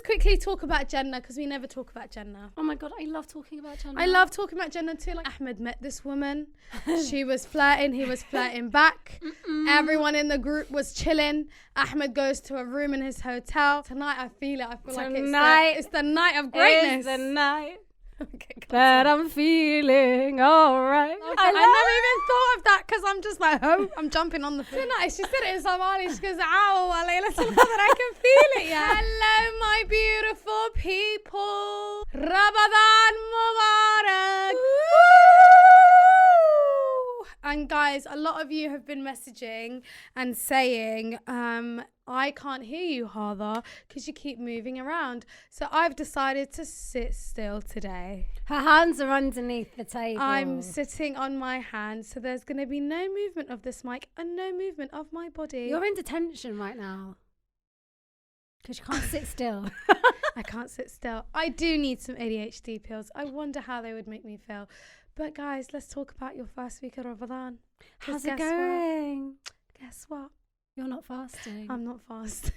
quickly talk about Jannah because we never talk about Jannah. Oh my God, I love talking about Jannah. I love talking about Jannah too. Like Ahmed met this woman. She was flirting. He was flirting back. Everyone in the group was chilling. Ahmed goes to a room in his hotel. Tonight I feel it. I feel like it's the night of greatness. It's the night. Okay, that I'm feeling alright. Okay, I never even thought of that because I'm just like, oh, I'm jumping on the floor. Tonight, she said it in Somali. She goes, ow, that I can feel it, yeah. Hello, my beautiful people. Ramadan Mubarak. And guys, a lot of you have been messaging and saying, I can't hear you, Hadha, because you keep moving around. So I've decided to sit still today. Her hands are underneath the table. I'm sitting on my hands, so there's going to be no movement of this mic and no movement of my body. You're in detention right now because you can't sit still. I can't sit still. I do need some ADHD pills. I wonder how they would make me feel. But guys, let's talk about your first week of Ramadan. How's it going? Guess what? You're not fasting. I'm not fasting.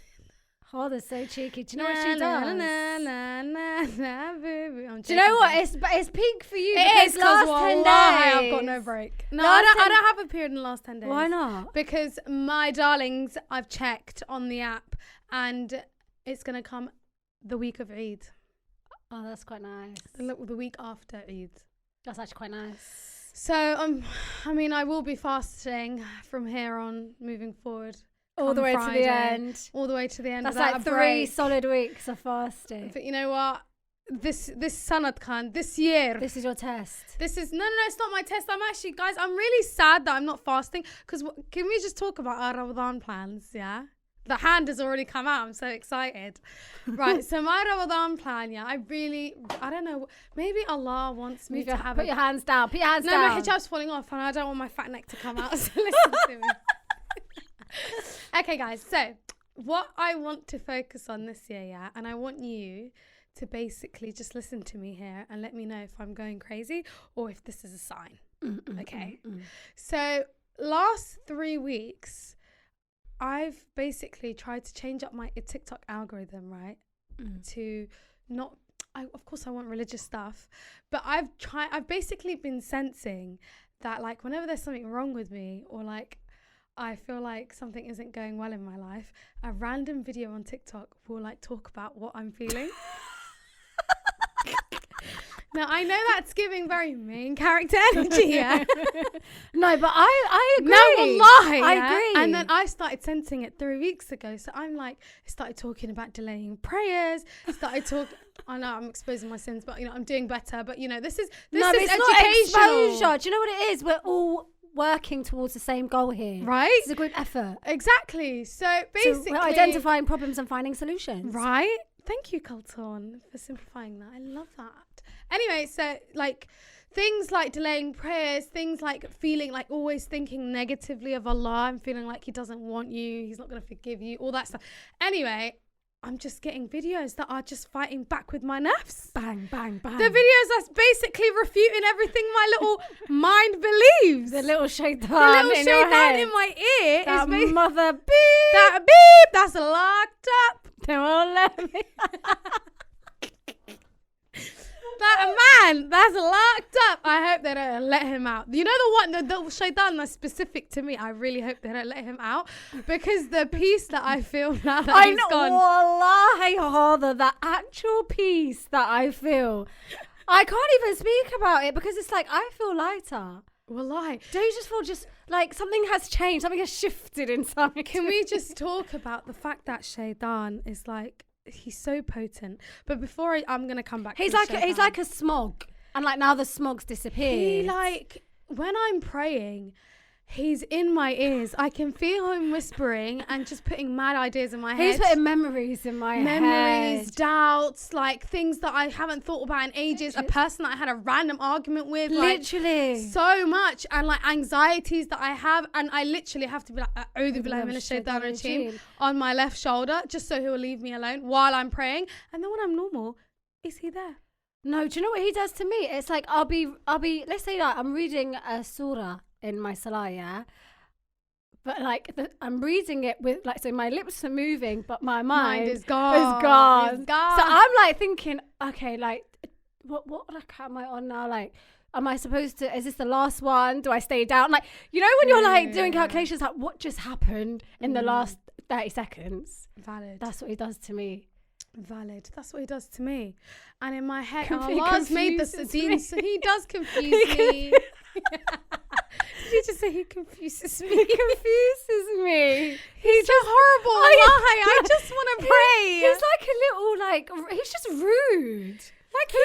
Oh, that's so cheeky. Do you know what she does? Do you know what? It's peak for you. It is because last 10 days. I've got no break. No, I don't have a period in the last 10 days. Why not? Because my darlings, I've checked on the app and it's going to come the week of Eid. Oh, that's quite nice. The week after Eid. That's actually quite nice. So, I mean, I will be fasting from here on, moving forward. All the way to the end. All the way to the end. That's like 3 solid weeks of fasting. But you know what? This Sanad Khan, this year. This is your test. This is, no, it's not my test. I'm actually, guys, I'm really sad that I'm not fasting. Because can we just talk about our Ramadan plans, yeah? The hand has already come out. I'm so excited. Right, so my Ramadan plan, yeah, I don't know. Maybe Allah wants me to have Put your hands down. Put your hands down. No, my hijab's falling off and I don't want my fat neck to come out. So listen to me. Okay, guys. So what I want to focus on this year, yeah, and I want you to basically just listen to me here and let me know if I'm going crazy or if this is a sign. Okay. So last 3 weeks, I've basically tried to change up my TikTok algorithm, right? To not, of course I want religious stuff, but I've basically been sensing that like whenever there's something wrong with me or like I feel like something isn't going well in my life, a random video on TikTok will like talk about what I'm feeling. Now, I know that's giving very main character energy, yeah? No, but I agree. No, wallahi, I yeah? agree. And then I started sensing it 3 weeks ago. So I'm like, I started talking about delaying prayers. I know I'm exposing my sins, but, you know, I'm doing better. But, you know, this is educational. Not exposure. Do you know what it is? We're all working towards the same goal here. Right? It's a group effort. Exactly. So basically. So we're identifying problems and finding solutions. Right? Thank you, Colton, for simplifying that. I love that. Anyway, so like things like delaying prayers, things like feeling like always thinking negatively of Allah and feeling like he doesn't want you, he's not going to forgive you, all that stuff. Anyway, I'm just getting videos that are just fighting back with my nafs. Bang, bang, bang. The videos that's basically refuting everything my little mind believes. The little shaitan in my ear that is mother beep. That beep that's locked up. They won't let me. That man, that's locked up. I hope they don't let him out. You know the shaitan that's specific to me. I really hope they don't let him out because the peace that I feel now that he's gone. Wallahi, Hadha, the actual peace that I feel. I can't even speak about it because it's like I feel lighter. Wallahi. Don't you just feel just like something has changed, something has shifted inside? Can we just talk about the fact that shaitan is like, he's so potent. But before I'm gonna come back. He's like a smog, and like now the smog's disappeared. He like when I'm praying, he's in my ears. I can feel him whispering and just putting mad ideas in my head. He's putting memories in my head. Doubts, like things that I haven't thought about in ages. A person that I had a random argument with. Literally. Like, so much. And like anxieties that I have. And I literally have to be like, A'udhu billahi minash shaitanir rajeem on my left shoulder, just so he will leave me alone while I'm praying. And then when I'm normal, is he there? No, do you know what he does to me? It's like I'll be let's say that I'm reading a surah in my salah, yeah? but like I'm reading it with like, so my lips are moving, but my mind is gone. Is gone. It's gone. So I'm like thinking, okay, like what like am I on now? Like, am I supposed to? Is this the last one? Do I stay down? Like, you know, when you're like doing calculations, like what just happened in the last 30 seconds? Valid. That's what he does to me. Valid. That's what he does to me. And in my head, He Allah's made this. confuses me. He does confuse me. Did you just say he confuses me? He confuses me. He's just horrible. I just want to pray. He's like a little, like, he's just rude. Like, he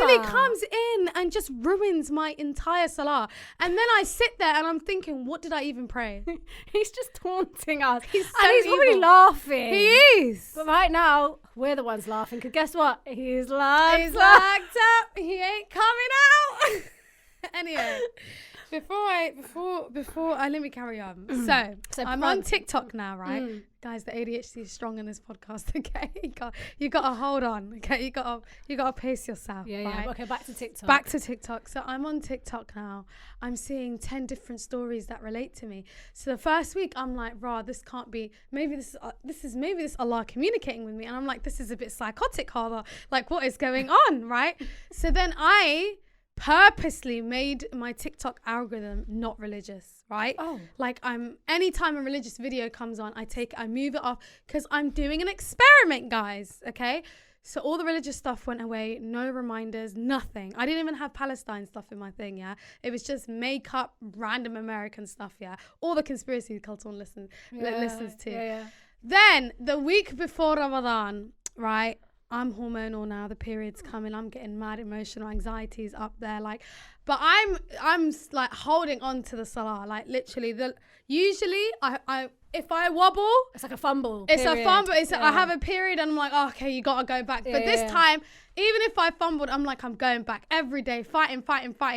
literally comes in and just ruins my entire salah. And then I sit there and I'm thinking, what did I even pray? He's just taunting us. He's so and he's probably evil. laughing. He is. But right now, we're the ones laughing. Because guess what? He's locked He's up. locked up. He ain't coming out. Anyway. Before let me carry on. So I'm on TikTok now, right? Guys, the ADHD is strong in this podcast. Okay, you got to hold on. Okay, you got to pace yourself. Yeah, right? yeah. Okay, back to TikTok. Back to TikTok. So I'm on TikTok now. I'm seeing 10 different stories that relate to me. So the first week I'm like, rah, this can't be. Maybe this is Allah communicating with me. And I'm like, this is a bit psychotic, Allah. Like, what is going on, right? So then I purposely made my TikTok algorithm not religious, right? Oh. Like, anytime a religious video comes on, I move it off because I'm doing an experiment, guys, okay? So all the religious stuff went away, no reminders, nothing. I didn't even have Palestine stuff in my thing, yeah? It was just makeup, random American stuff, yeah? All the conspiracy Kalton listens to. Yeah. Then, the week before Ramadan, right? I'm hormonal now, the period's coming, I'm getting mad, emotional anxieties up there, like, but I'm like holding on to the salah, like literally usually I if I wobble, it's like a fumble. It's a fumble. I have a period and I'm like, oh, okay, you gotta go back. But this time, even if I fumbled, I'm like, I'm going back every day, fighting.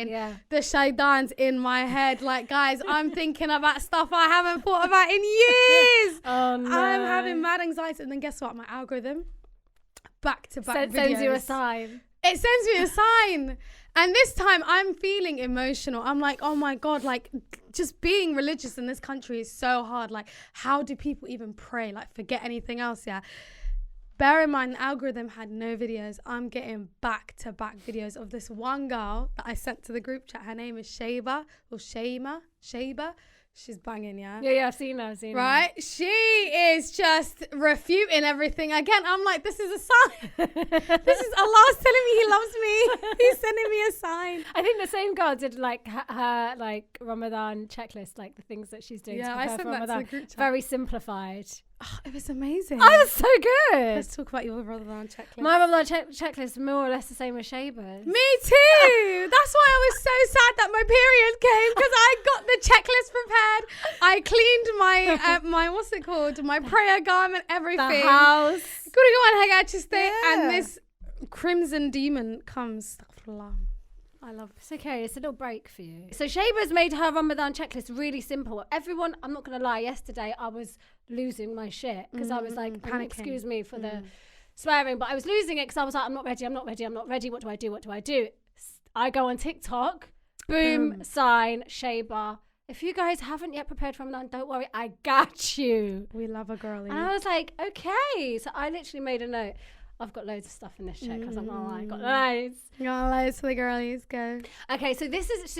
Yeah. The shaitan's in my head. Like, guys, I'm thinking about stuff I haven't thought about in years. Oh no. I'm having mad anxiety. And then guess what? My algorithm, back-to-back videos. Sends you a sign. It sends me a sign. And this time I'm feeling emotional. I'm like, oh my God, like just being religious in this country is so hard. Like, how do people even pray? Like, forget anything else, yeah? Bear in mind, the algorithm had no videos. I'm getting back-to-back videos of this one girl that I sent to the group chat. Her name is Shaba. She's banging, yeah? Yeah, I've seen her. Right? She is just refuting everything again. I'm like, this is a sign. This is Allah's telling me he loves me. He's sending me a sign. I think the same girl did like her like Ramadan checklist, like the things that she's doing. Yeah, I sent that to the group chat. Very simplified. Oh, it was amazing. Oh, it was so good. Let's talk about your Ramadan checklist. My Ramadan checklist is more or less the same as Shaba's. Me too. That's why I was so sad that my period came, because I got the checklist prepared. I cleaned my what's it called? My prayer garment, everything. The house. Gotta go and hang out to stay. And this crimson demon comes. I love it. It's okay. It's a little break for you. So Shaba's made her Ramadan checklist really simple. Everyone, I'm not going to lie, yesterday I was losing my shit because I was like, panicking. Excuse me for the swearing, but I was losing it because I was like, I'm not ready. What do I do? I go on TikTok, boom. Sign, Shaba. If you guys haven't yet prepared for Ramadan, don't worry, I got you. We love a girlie. And I was like, okay. So I literally made a note. I've got loads of stuff in this check because I'm not lying. Got loads. Got loads for the girlies. Go. Okay, so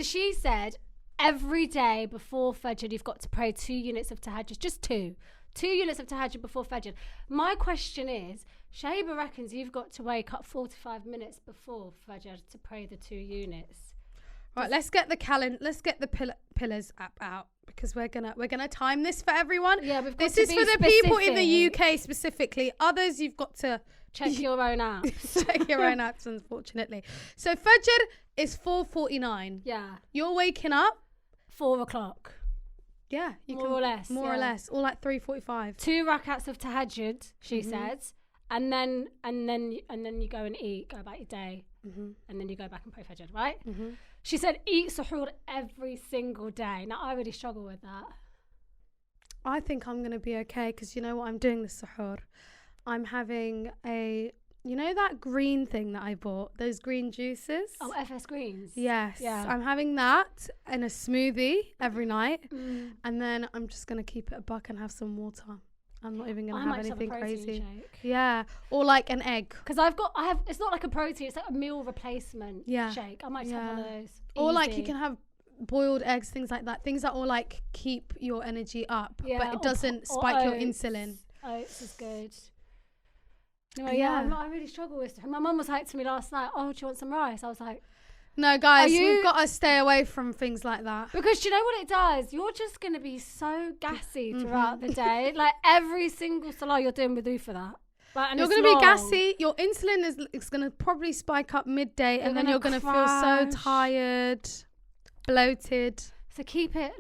she said every day before Fajr you've got to pray 2 units of tahajjud, just 2 units of tahajjud before Fajr. My question is, Shaba reckons you've got to wake up 45 minutes before Fajr to pray the 2 units. Right, let's get the calendar. Let's get the pillars app out, because we're gonna time this for everyone. Yeah, we've got this to is be for the specific. people in the UK specifically. Others, you've got to check your own apps. check your own apps, unfortunately. So Fajr is 4:49. Yeah, you're waking up 4 o'clock. Yeah, more or less, or like 3:45. 2 rakats of tahajjud, she says, and then you go and eat, go about your day, and then you go back and pray Fajr, right? She said eat suhoor every single day. Now I really struggle with that. I think I'm gonna be okay, because you know what I'm doing this suhoor. I'm having a you know that green thing that I bought? Those green juices? Oh, FS Greens. Yes. Yeah. I'm having that in a smoothie every night. And then I'm just going to keep it a buck and have some water. I'm not even going to have anything crazy. Shake. Yeah. Or like an egg. Because it's not like a protein, it's like a meal replacement shake. I might just have one of those. Or like you can have boiled eggs, things like that. Things that will like keep your energy up, but it doesn't spike your insulin. Oats is good. Anyway, I really struggle with it. My mum was like to me last night, oh, do you want some rice? I was like, no, guys, we've got to stay away from things like that. Because do you know what it does? You're just going to be so gassy throughout the day. Like every single salah you're doing wudu for that. Like, and you're going to be gassy. Your insulin is going to probably spike up midday, and then you're going to feel so tired, bloated. So keep it,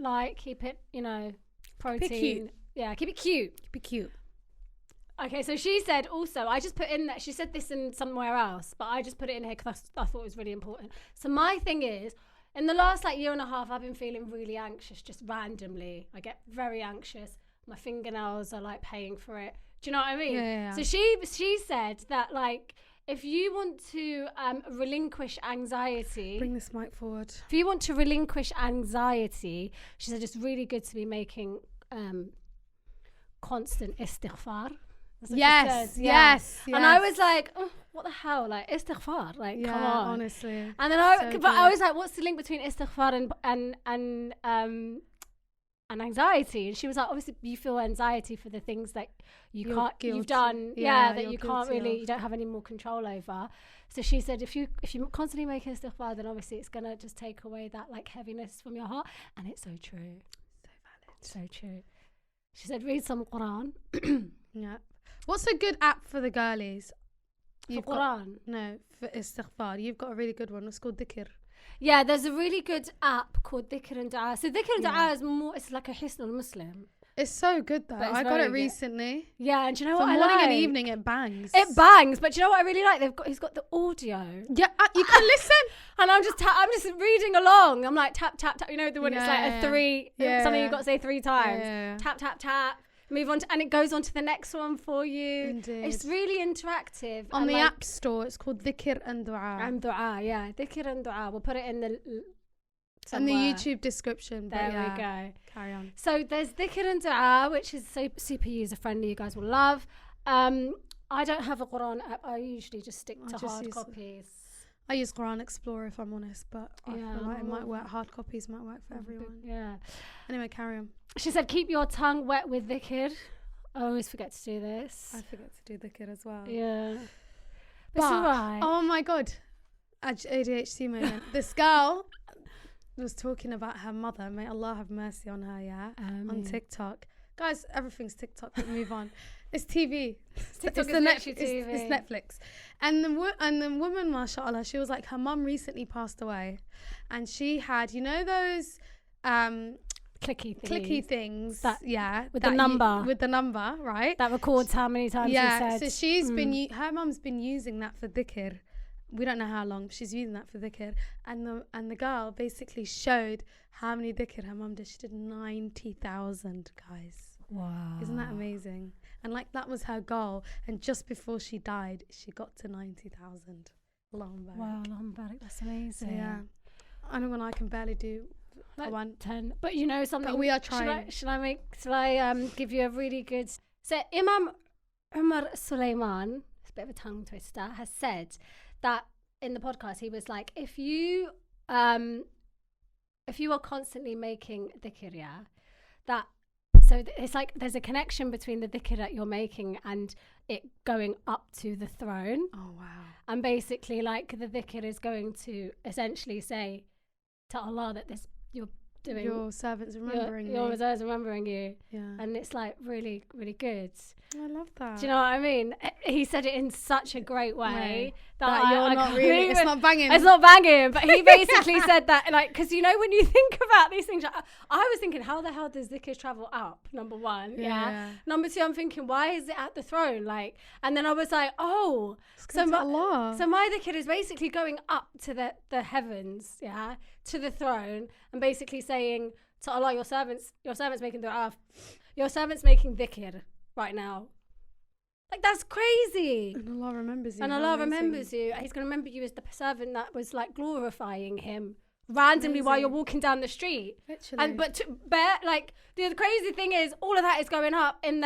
you know, protein. Keep it cute. Yeah, keep it cute. Keep it cute. Okay, so she said also, I just put in that, she said this in somewhere else, but I just put it in here because I thought it was really important. So my thing is, in the last year and a half, I've been feeling really anxious, just randomly. I get very anxious. My fingernails are like paying for it. Do you know what I mean? Yeah. So she said that like, if you want to relinquish anxiety... Bring this mic forward. If you want to relinquish anxiety, she said it's really good to be making constant istighfar. Yes. And I was like, oh, what the hell? Like, istighfar? Like, come on. Honestly. And then I was like, what's the link between istighfar and anxiety? And she was like, obviously you feel anxiety for the things that you've done, that you can't really, you don't have any more control over. So she said, if you constantly make istighfar, then obviously it's gonna just take away that like heaviness from your heart. And it's so true. So valid. So true. She said, read some Quran. Yeah. What's a good app for the girlies? For Quran? No, for istighfar. You've got a really good one. It's called dhikr. Yeah, there's a really good app called Dhikr and Du'a. So Dhikr and Du'a is more, it's like a Hisnul Muslim. It's so good though. I got it recently. Yeah, and do you know what I like? For morning and evening, it bangs. It bangs, but do you know what I really like? He's got the audio. Yeah, you can listen. And I'm just reading along. I'm like tap tap tap. You know the one it's like a 3. Something you've got to say 3 times. Yeah. Tap tap tap. Move on and it goes on to the next one for you. Indeed. It's really interactive. On the App Store, it's called Dhikr and Du'a. And Du'a, yeah. Dhikr and Du'a. We'll put it in the somewhere. In the YouTube description. There we go. Carry on. So there's Dhikr and Du'a, which is so super user friendly. You guys will love. I don't have a Quran app. I usually just stick to hard copies. I use Quran Explorer if I'm honest, but I feel like it might work. Hard copies might work for everyone. Yeah. Anyway, carry on. She said, keep your tongue wet with dhikr. I always forget to do this. I forget to do dhikr as well. Yeah. But it's alright. Oh my God. ADHD moment. This girl was talking about her mother. May Allah have mercy on her, yeah? On TikTok. Guys, everything's TikTok. But move on. It's TV. TikTok it's Netflix. And the woman, mashallah, she was like, her mum recently passed away. And she had, you know those... clicky things with the number, right? That records how many times you said. So she's been her mum's been using that for dhikr. We don't know how long, but she's using that for dhikr. And the girl basically showed how many dhikr her mum did. She did 90,000, guys. Wow. Isn't that amazing? And like that was her goal. And just before she died, she got to 90,000. Allahu Mubarak. Wow, Allahu Mubarak. That's amazing. So, yeah. I know when I can barely do like 10, but you know something. But we are trying. Shall I give you a really good? So Imam Umar Sulaiman, it's a bit of a tongue twister, has said that in the podcast he was like, if you are constantly making dhikr, it's like there's a connection between the dhikr that you're making and it going up to the throne. Oh wow! And basically, like the dhikr is going to essentially say to Allah that you're doing your servant's remembering your servant's remembering you. Yeah. And it's like really, really good. I love that. Do you know what I mean? He said it in such a great way that you're not really. It's not banging. It's not banging. But he basically said that, like, because you know when you think about these things, I was thinking, how the hell does dhikr travel up? Number one, yeah. Number two, I'm thinking, why is it at the throne? Like, and then I was like, oh, so my dhikr is basically going up to the heavens, to the throne, and basically saying to Allah, your servant's making du'a, your servant's making dhikr right now. Like, that's crazy. And Allah remembers you. And Allah remembers you. He's going to remember you as the servant that was like glorifying him randomly while you're walking down the street. Literally. And but like the crazy thing is, all of that is going on in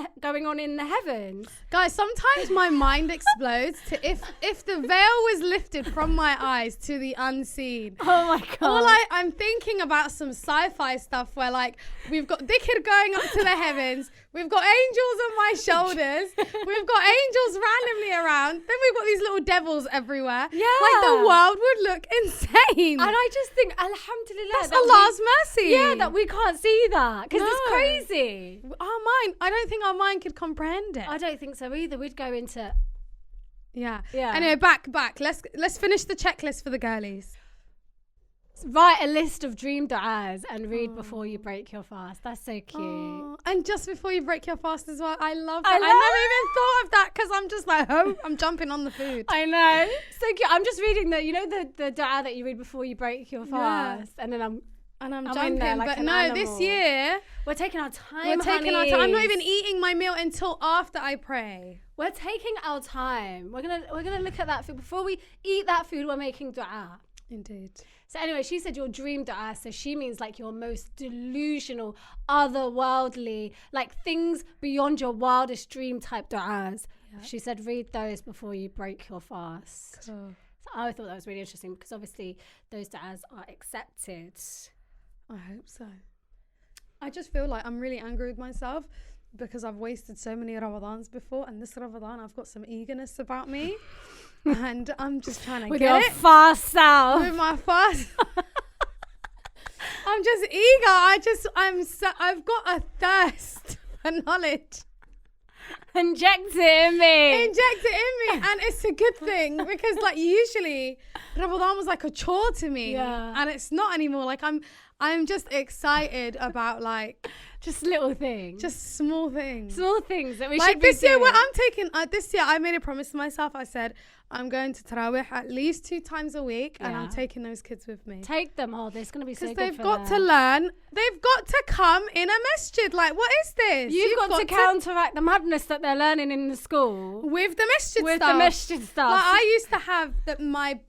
the heavens. Guys, sometimes my mind explodes to if the veil was lifted from my eyes to the unseen. Oh my God. All I'm thinking about some sci-fi stuff where like we've got dhikr going up to the heavens, we've got angels on my shoulders, we've got angels randomly around, then we've got these little devils everywhere. Yeah. Like the world would look insane. And I just think, alhamdulillah, That's Allah's mercy. Yeah, that we can't see that because it's No. crazy. Our mind, I don't think our mind could comprehend it. I don't think so either. We'd go into Yeah. Yeah. Anyway, back. Let's finish the checklist for the girlies. write a list of dream du'as and read before you break your fast. That's so cute. Oh, and just before you break your fast as well. I love I that. I never even thought of that because I'm just like, oh, I'm jumping on the food. I know. So cute. I'm just reading the du'a that you read before you break your fast. And then I'm jumping there like but an no, animal. this year We're taking our time. we're taking our time. I'm not honeys. even eating my meal until after I pray. We're taking our time. We're gonna look at that food before we eat that food. We're making du'a. Indeed. So anyway, she said your dream du'a. So she means like your most delusional, otherworldly, like things beyond your wildest dream type du'as. Yeah. She said read those before you break your fast. Cool. So I thought that was really interesting because obviously those du'as are accepted. I hope so. I just feel like I'm really angry with myself because I've wasted so many Ramadans before, and this Ramadan I've got some eagerness about me. And I'm just trying to With get your it fast self. with my fast. I'm just eager. I've got a thirst for knowledge. Inject it in me. Inject it in me, and it's a good thing because like usually Ramadan was like a chore to me, and it's not anymore. Like I'm just excited about like Just little things. just small things. small things that we Like should be this year, doing. what I'm taking, this year I made a promise to myself. I said, I'm going to Tarawih at least 2 times a week, and I'm Yeah. taking those kids with me. Take them all. It's going to be so Because good they've for got to them. learn, they've got to come in a masjid. Like, what is this? You've got to counteract the madness that they're learning in the school. With the masjid With stuff. the masjid stuff. Like, I used to have my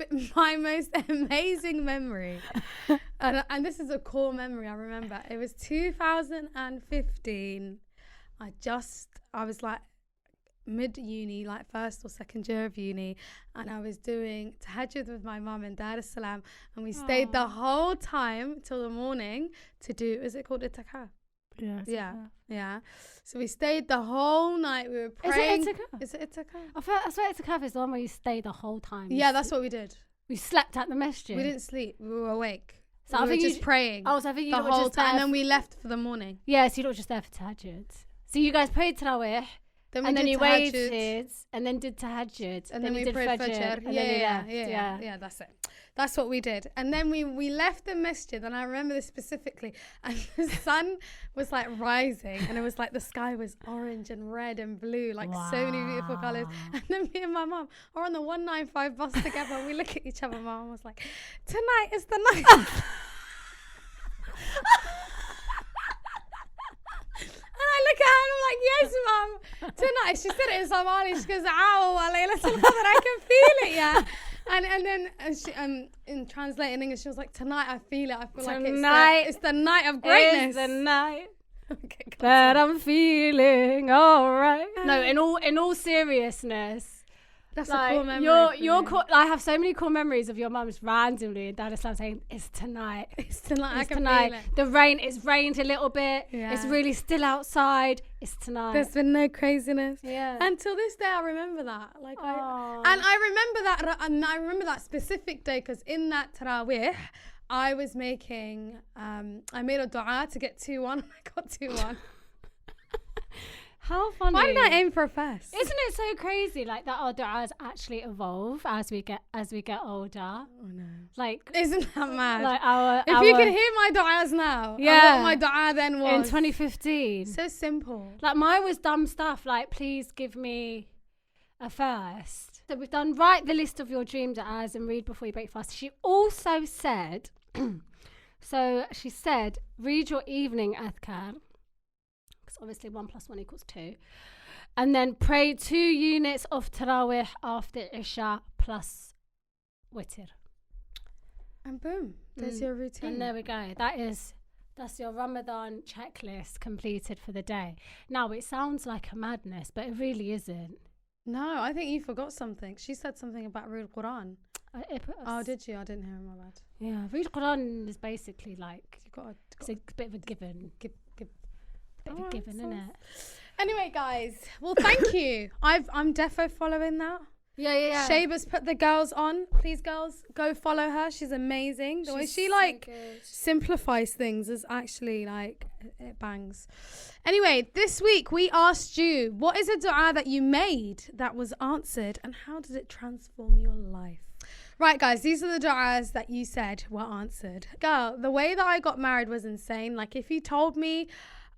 most amazing memory. And this is a core memory I remember. It was 2015. I was like mid-uni, like first or second year of uni, and I was doing tahajjud with my mum in Dar es Salaam, and we stayed the whole time till the morning to do, is it called itikaf? Yeah. So we stayed the whole night. We were praying. Is it itikaf? I swear itikaf is the one where you stay the whole time. Yeah, that's what we did. We slept at the masjid. We didn't sleep. We were awake. So we I were think just praying Oh, so I think you the were whole just time, there. and then we left for the morning. Yeah, so you're not just there for tahajjud. So you guys prayed tarawih, Then and then did you tahajjud, waited, and then did tahajjud, and then we did prayed fajr, fajr. and then you left. Yeah, that's it. That's what we did. And then we left the masjid, and I remember this specifically, and the sun was like rising, and it was like the sky was orange and red and blue, like so many beautiful colours. And then me and my mum are on the 195 bus together, and we look at each other. My mum was like, tonight is the night. And I look at her and I'm like, yes, mum, tonight. She said it in Somali. She goes, ow, I can feel it, yeah. And then she, in translating English, she was like, tonight I feel it. I feel like it's the night of greatness. It's the night Okay, that I'm feeling all right. No, in all seriousness. that's Like, a cool memory. your I have so many cool memories of your mum's randomly in Dar es Salaam saying, it's tonight. It's tonight. I It's can tonight. feel it. It's rained a little bit. Yeah. It's really still outside. It's tonight. There's been no craziness. Yeah. Until this day, I remember that. Like, Aw. I remember that specific day because in that tarawih, I was making. I made a du'a to get 2-1. I got 2-1. How funny. Why did I aim for a first? Isn't it so crazy like that our du'as actually evolve as we get older? Oh no. Like Isn't that mad? like our if you could hear my du'as now, Yeah. and what my du'a then was. in 2015. So simple. Like mine was dumb stuff like please give me a first. So we've done write the list of your dream du'as and read before you break fast. She also said she said read your evening adhkar. Obviously 1 + 1 = 2, and then pray 2 units of Tarawih after Isha plus Witr. And boom, there's your routine. And there we go. That's your Ramadan checklist completed for the day. Now, it sounds like a madness, but it really isn't. No, I think you forgot something. She said something about read Quran. Oh, did you? I didn't hear him, my bad. Yeah, read Quran is basically like, it's a bit of a given. Bit of a given, isn't it? Anyway, guys, well, thank you. I'm defo following that. Yeah. Shaba's put the girls on. Please, girls, go follow her. She's amazing. The way she simplifies things is actually like it bangs. Anyway, this week we asked you, what is a dua that you made that was answered, and how did it transform your life? Right, guys, these are the du'as that you said were answered. Girl, the way that I got married was insane. Like, if you told me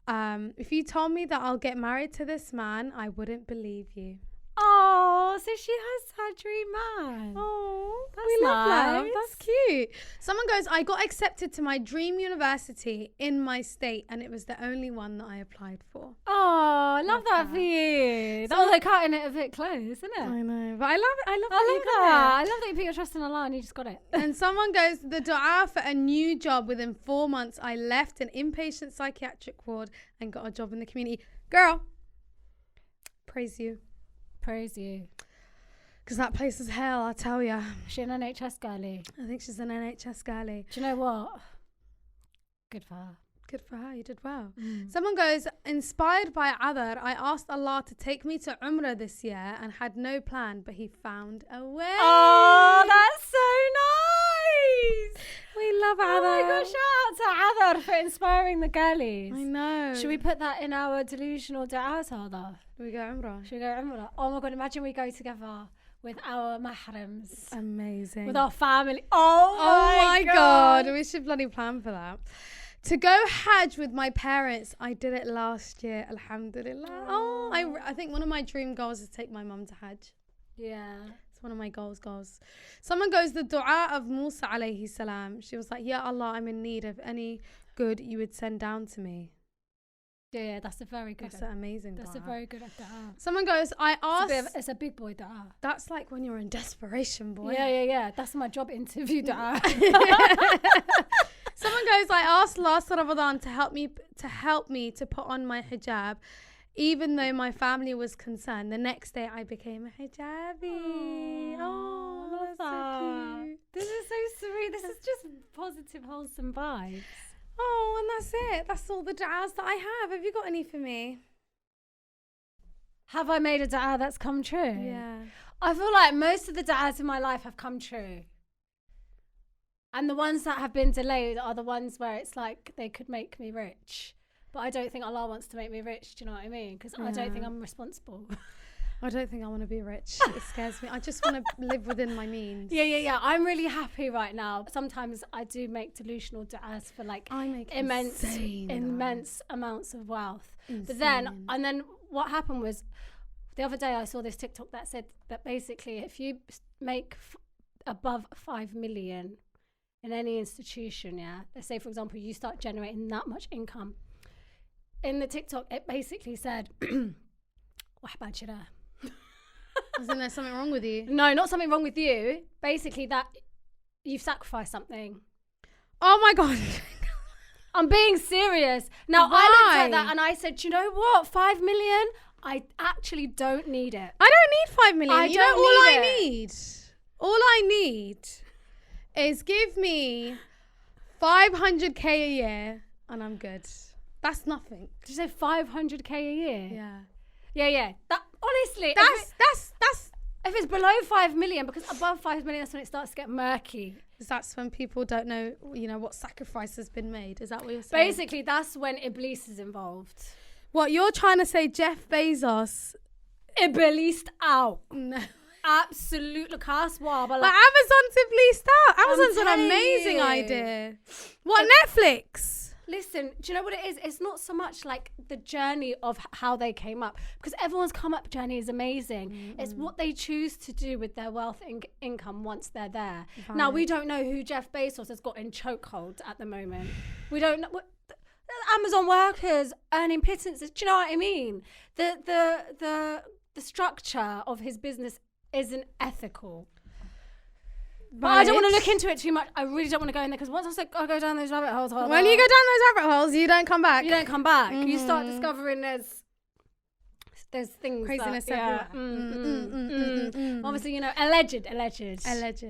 that I'll get married to this man, I wouldn't believe you. Oh, so she has her dream man. Oh, we love that. That's cute. Someone goes, I got accepted to my dream university in my state, and it was the only one that I applied for. Oh, I love that for you. That was like cutting it a bit close, isn't it? I know, but I love it. I love that you put your trust in Allah and you just got it. And someone goes, the dua for a new job. Within 4 months, I left an inpatient psychiatric ward and got a job in the community. Girl, praise you. Praise you. Because that place is hell, I tell ya. She's an NHS girlie. I think she's an NHS girlie. Do you know what? Good for her. Good for her, you did well. Someone goes, inspired by Adar, I asked Allah to take me to Umrah this year and had no plan, but he found a way. Oh, that's so nice. We love Adar. Oh my gosh, shout out to Adar for inspiring the girlies. I know. Should we put that in our delusional du'as, Adar? We go Umrah. Should we go Umrah? Oh my God, imagine we go together with our mahrams. Amazing. With our family. Oh my God. We should bloody plan for that. To go Hajj with my parents, I did it last year, alhamdulillah. Oh, I think one of my dream goals is to take my mum to Hajj. Yeah. It's one of my goals. Someone goes, the dua of Musa alayhi salam. She was like, Ya Allah, I'm in need of any good you would send down to me. Yeah, that's a very good. That's an amazing dua. That's a very good dua. Someone goes, I asked. It's a big boy dua. That's like when you're in desperation, boy. Yeah. That's my job interview dua. Someone goes, I asked last Ramadan to help me to put on my hijab, even though my family was concerned. The next day I became a hijabi. Oh, love that. So cute. This is so sweet. This is just positive, wholesome vibes. Oh, and that's it. That's all the du'as that I have. Have you got any for me? Have I made a du'a that's come true? Yeah. I feel like most of the du'as in my life have come true. And the ones that have been delayed are the ones where it's like they could make me rich. But I don't think Allah wants to make me rich. Do you know what I mean? Because I don't think I'm responsible. I don't think I want to be rich. It scares me. I just want to live within my means. Yeah. I'm really happy right now. Sometimes I do make delusional du'as for like immense amounts of wealth. Insane. But then what happened was the other day I saw this TikTok that said that basically if you make above 5 million in any institution, let's say for example you start generating that much income. In the TikTok it basically said, Isn't there something wrong with you? No, not something wrong with you. Basically that you've sacrificed something. Oh my God. I'm being serious. Now Why? I looked at that and I said, you know what? 5 million? I actually don't need it. I don't need 5 million. All I need is give me 500k a year and I'm good. That's nothing. Did you say 500k a year? Yeah. That honestly, that's if it's below 5 million, because above 5 million, that's when it starts to get murky. That's when people don't know, what sacrifice has been made. Is that what you're saying? Basically, that's when Iblis is involved. What, you're trying to say Jeff Bezos Iblised out? No. Absolutely. Like Amazon's Iblised out. Amazon's an amazing idea. What, Netflix? Listen, do you know what it is? It's not so much like the journey of how they came up, because everyone's come up journey is amazing. Mm-hmm. It's what they choose to do with their wealth and income once they're there. Right. Now, we don't know who Jeff Bezos has got in chokehold at the moment. We don't know. Amazon workers earning pittances. Do you know what I mean? The structure of his business isn't ethical. But I don't want to look into it too much. I really don't want to go in there because once I go down those rabbit holes. When you go down those rabbit holes, you don't come back. You don't come back. You start discovering there's things craziness that, everywhere. Obviously, alleged,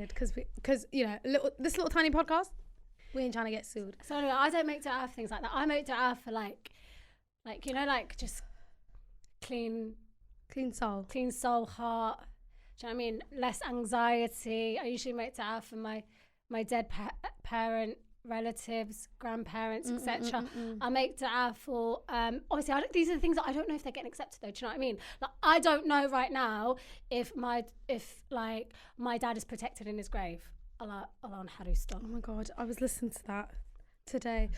because this little tiny podcast, we ain't trying to get sued. So anyway, I don't make dua for things like that. I make dua for like just clean soul, heart. Do you know what I mean? Less anxiety. I usually make dua for my dead parent, relatives, grandparents, etc. I make dua for obviously these are the things that I don't know if they're getting accepted though. Do you know what I mean? Like I don't know right now if my dad is protected in his grave. Allah Harustan. Oh my God, I was listening to that today.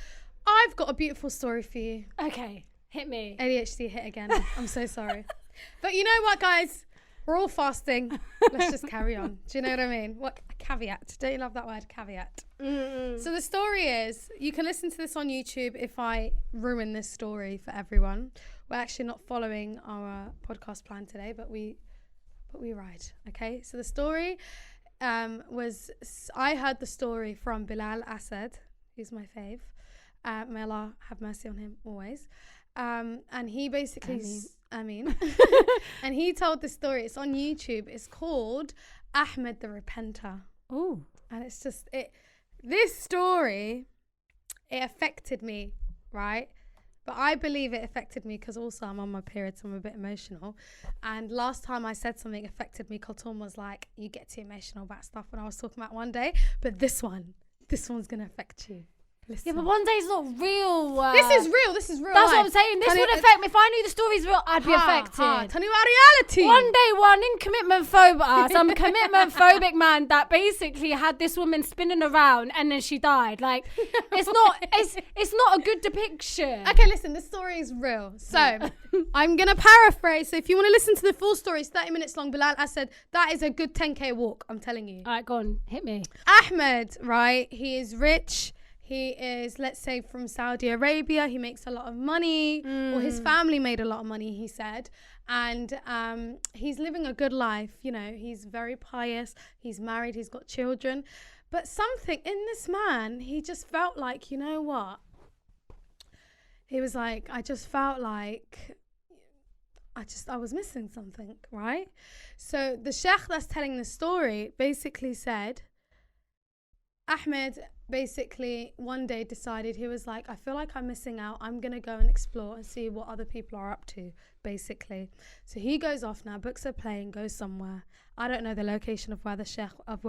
I've got a beautiful story for you. Okay, hit me. ADHD hit again. I'm so sorry. But you know what, guys? We're all fasting. Let's just carry on. Do you know what I mean? What a caveat. Don't you love that word, caveat? So the story is, you can listen to this on YouTube if I ruin this story for everyone. We're actually not following our podcast plan today, but we ride. Okay? So the story was, I heard the story from Bilal Asad, who's my fave. May Allah have mercy on him always. And he basically... Ameen. And he told the story. It's on YouTube. It's called Ahmed the Repenter. Oh. And it's just this story, it affected me, right? But I believe it affected me because also I'm on my period, so I'm a bit emotional. And last time I said something affected me, Kulthum was like, you get too emotional about stuff when I was talking about one day. But this one's going to affect you. Listen. Yeah, but one day's not real. This is real. That's life. What I'm saying. This would affect me. If I knew the story's real, I'd be affected. Tell me about reality. One day, in commitment phobia, some commitment phobic man that basically had this woman spinning around and then she died. Like, it's not a good depiction. Okay, listen, this story is real. So, I'm going to paraphrase. So, if you want to listen to the full story, it's 30 minutes long. Bilal, I said, that is a good 10K walk, I'm telling you. All right, go on. Hit me. Ahmed, right? He is rich. He is, let's say, from Saudi Arabia. He makes a lot of money, or his family made a lot of money, he said. And he's living a good life. He's very pious. He's married. He's got children. But something in this man, he just felt like, you know what? He was like, I just felt like I was missing something, right? So the sheikh that's telling the story basically said, Ahmed basically one day decided, he was like, I feel like I'm missing out. I'm going to go and explore and see what other people are up to, basically. So he goes off now, books a plane, goes somewhere. I don't know the location of where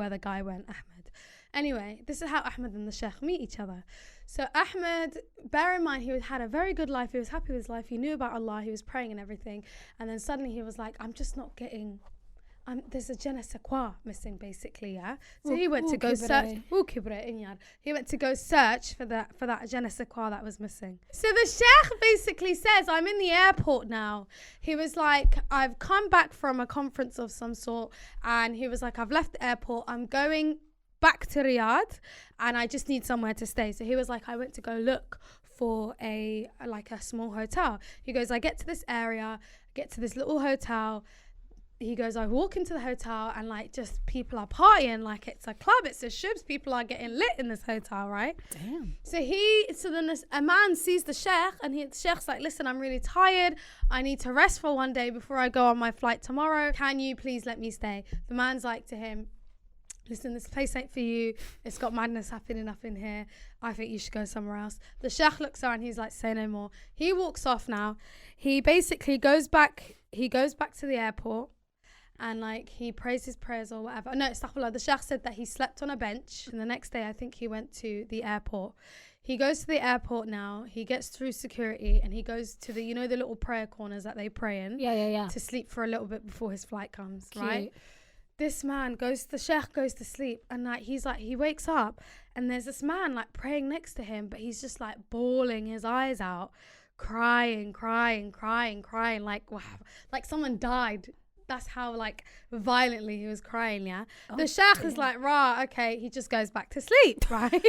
the guy went, Ahmed. Anyway, this is how Ahmed and the sheikh meet each other. So Ahmed, bear in mind, he had a very good life. He was happy with his life. He knew about Allah. He was praying and everything. And then suddenly he was like, I'm just not getting... there's a Jannah missing, basically, yeah. So he went to go search. He went to go search for that Jannah that was missing. So the sheikh basically says, I'm in the airport now. He was like, I've come back from a conference of some sort, and he was like, I've left the airport. I'm going back to Riyadh, and I just need somewhere to stay. So he was like, I went to go look for a small hotel. He goes, I get to this area, get to this little hotel. He goes, I walk into the hotel and just people are partying like it's a club, it's a shubs, people are getting lit in this hotel, right? Damn. So then a man sees the sheikh, and the sheikh's like, listen, I'm really tired. I need to rest for one day before I go on my flight tomorrow. Can you please let me stay? The man's like to him, listen, this place ain't for you. It's got madness happening up in here. I think you should go somewhere else. The sheikh looks around, he's like, say no more. He walks off now. He basically goes back to the airport. And he prays his prayers or whatever. No, astaghfirullah. The sheikh said that he slept on a bench. And the next day, I think he went to the airport. He goes to the airport now. He gets through security and he goes to the little prayer corners that they pray in. Yeah. To sleep for a little bit before his flight comes, Cute. right? This man the sheikh goes to sleep, and he wakes up and there's this man praying next to him, but he's just bawling his eyes out, crying, like someone died. That's how violently he was crying, yeah. The sheikh is like, rah, okay. He just goes back to sleep, right?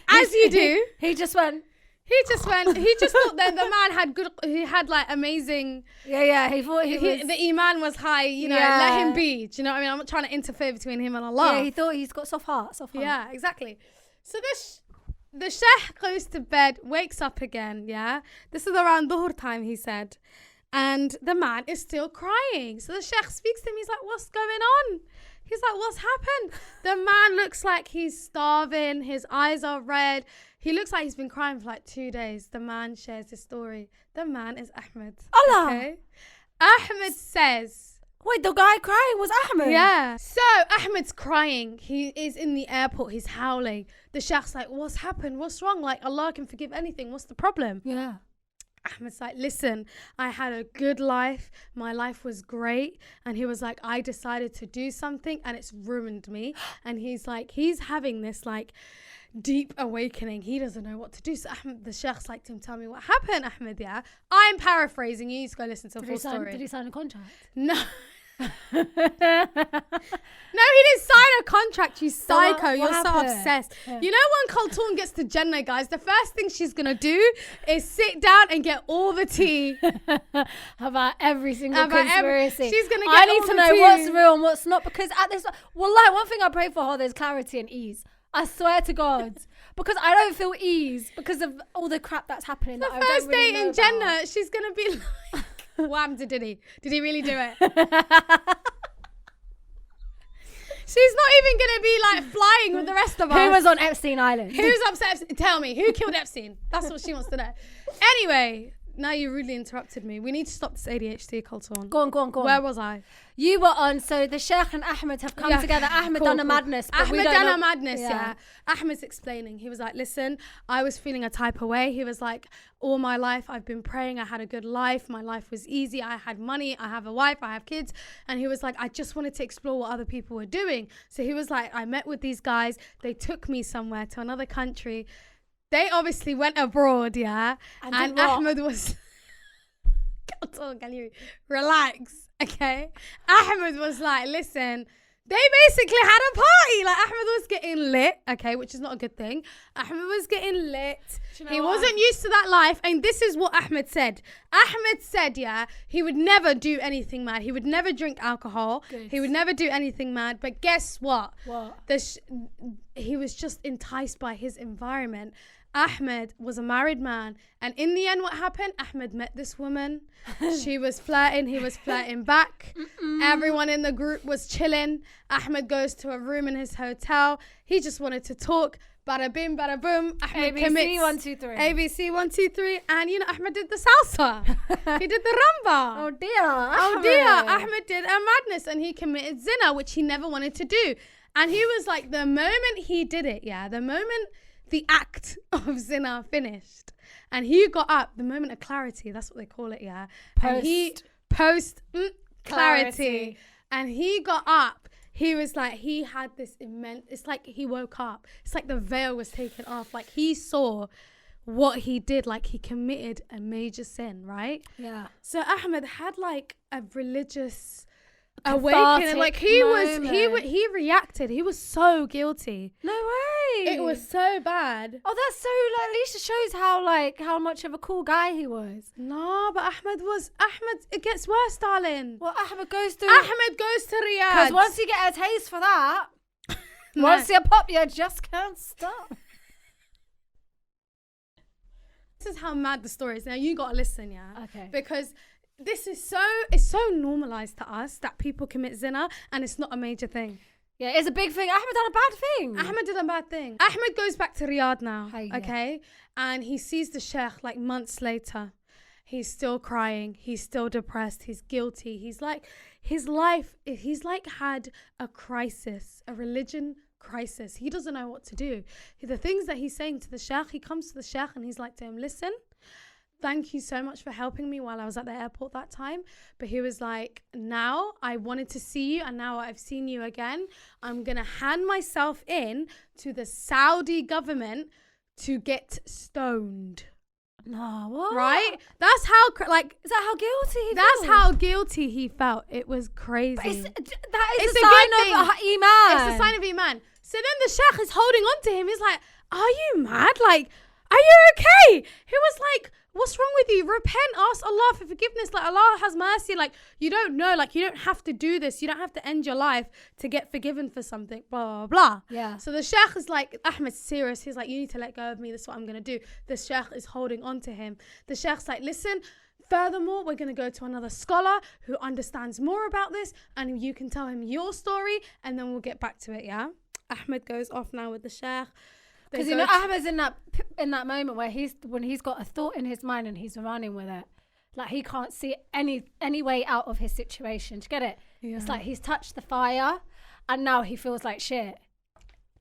As you do. He just went, He just thought that the man he had like amazing. Yeah. He thought the iman was high, let him be. Do you know what I mean? I'm not trying to interfere between him and Allah. Yeah, he thought he's got soft heart. Yeah, exactly. So the sheikh goes to bed, wakes up again, yeah? This is around dhuhr time, he said. And the man is still crying. So the sheikh speaks to him. He's like, what's going on? He's like, what's happened? The man looks like he's starving. His eyes are red. He looks like he's been crying for like 2 days. The man shares his story. The man is Ahmed. Allah. Okay? Ahmed says... Wait, the guy crying was Ahmed? Yeah. So Ahmed's crying. He is in the airport. He's howling. The sheikh's like, what's happened? What's wrong? Like, Allah can forgive anything. What's the problem? Yeah. Ahmed's like, listen, I had a good life. My life was great. And he was like, I decided to do something and it's ruined me. And he's like, he's having this like deep awakening. He doesn't know what to do. So Ahmed, the sheikh's like to him, tell me what happened, Ahmed, yeah? I'm paraphrasing. You need to go listen to the full story. Did he sign a contract? No. No, he didn't sign a contract, you psycho. You're so obsessed. Yeah. You know when Khaltoon gets to Jannah, guys, the first thing she's going to do is sit down and get all the tea. About every single conspiracy. She's going to get I need to know what's real and what's not, because at this... Wallah, one thing I pray for her, there's clarity and ease. I swear to God. Because I don't feel ease because of all the crap that's happening. The first day in Jannah, she's going to be like... Wham, did he? Did he really do it? She's not even going to be like flying with the rest of us. Who was on Epstein Island? Who's upset? Tell me, who killed Epstein? That's what she wants to know. Anyway, now you rudely interrupted me. We need to stop this ADHD culture on. Go on. Where was I? You were on, so the Sheikh and Ahmed have come together. Ahmed done a madness. But Ahmed done a madness, yeah. Ahmed's explaining. He was like, listen, I was feeling a type of way. He was like, all my life I've been praying. I had a good life. My life was easy. I had money. I have a wife. I have kids. And he was like, I just wanted to explore what other people were doing. So he was like, I met with these guys. They took me somewhere to another country. They obviously went abroad, yeah. And Ahmed was... Can you relax? Okay. Ahmed was like, listen, they basically had a party. Like Ahmed was getting lit, okay, which is not a good thing. Ahmed was getting lit. He wasn't used to that life. And this is what Ahmed said. Ahmed said, yeah, he would never do anything mad. He would never drink alcohol. Good. He would never do anything mad. But guess what? What? He was just enticed by his environment. Ahmed was a married man, and in the end what happened? Ahmed met this woman. She was flirting, he was flirting back. Everyone in the group was chilling. Ahmed goes to a room in his hotel. He just wanted to talk. Bada bim, bada boom. Ahmed commits. ABC 1 2 3. ABC 1 2 3. And Ahmed did the salsa. He did the rumba. Oh dear. Ahmed did a madness and he committed zina, which he never wanted to do. And he was like, the moment he did it, the moment the act of zina finished and he got up, the moment of clarity, that's what they call it, post clarity, and he got up, he was like, he had this immense, it's like he woke up, it's like the veil was taken off, like he saw what he did, like he committed a major sin, right? Yeah. So Ahmed had like a religious awakening, like he reacted, he was so guilty. No way. It was so bad. Oh, that's so, like, at least it shows how much of a cool guy he was. No, but Ahmed, it gets worse, darling. Well, Ahmed goes to Riyadh. Because once you get a taste for that, once you pop, you just can't stop. This is how mad the story is. Now you gotta listen, yeah? Okay. Because this is it's so normalized to us that people commit zina and it's not a major thing. Yeah, it's a big thing. Ahmed done a bad thing. Ahmed did a bad thing. Ahmed goes back to Riyadh now, okay? And he sees the sheikh like months later. He's still crying. He's still depressed. He's guilty. He's like, his life, he's like had a crisis, a religion crisis. He doesn't know what to do. The things that he's saying to the sheikh, he comes to the sheikh and he's like to him, listen, thank you so much for helping me while I was at the airport that time. But he was like, now I wanted to see you and now I've seen you again. I'm going to hand myself in to the Saudi government to get stoned. No, what? Right? That's how, like... Is that how guilty he That's felt? how guilty he felt. It was crazy. But that is a sign of Iman. It's a sign of Iman. So then the sheikh is holding on to him. He's like, are you mad? Like, are you okay? He was like, what's wrong with you? Repent, ask Allah for forgiveness. Like, Allah has mercy. Like, you don't know, like, you don't have to do this. You don't have to end your life to get forgiven for something, blah, blah, blah. Yeah. So the sheikh is like, Ahmed's serious. He's like, you need to let go of me. This is what I'm going to do. The sheikh is holding on to him. The sheikh's like, listen, furthermore, we're going to go to another scholar who understands more about this, and you can tell him your story, and then we'll get back to it, yeah? Ahmed goes off now with the sheikh. Because you know, Ahmed's in that moment where when he's got a thought in his mind and he's running with it, like he can't see any way out of his situation. Do you get it? Yeah. It's like he's touched the fire, and now he feels like shit.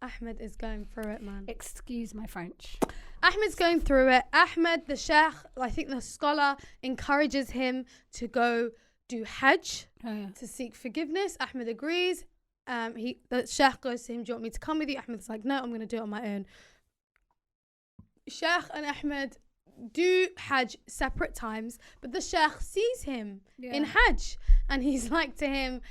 Ahmed is going through it, man. Excuse my French. Ahmed's going through it. Ahmed, the sheikh, I think the scholar, encourages him to go do Hajj to seek forgiveness. Ahmed agrees. The sheikh goes to him, do you want me to come with you? Ahmed's like, no, I'm going to do it on my own. Sheikh and Ahmed do Hajj separate times, but the sheikh sees him in Hajj, and he's like to him,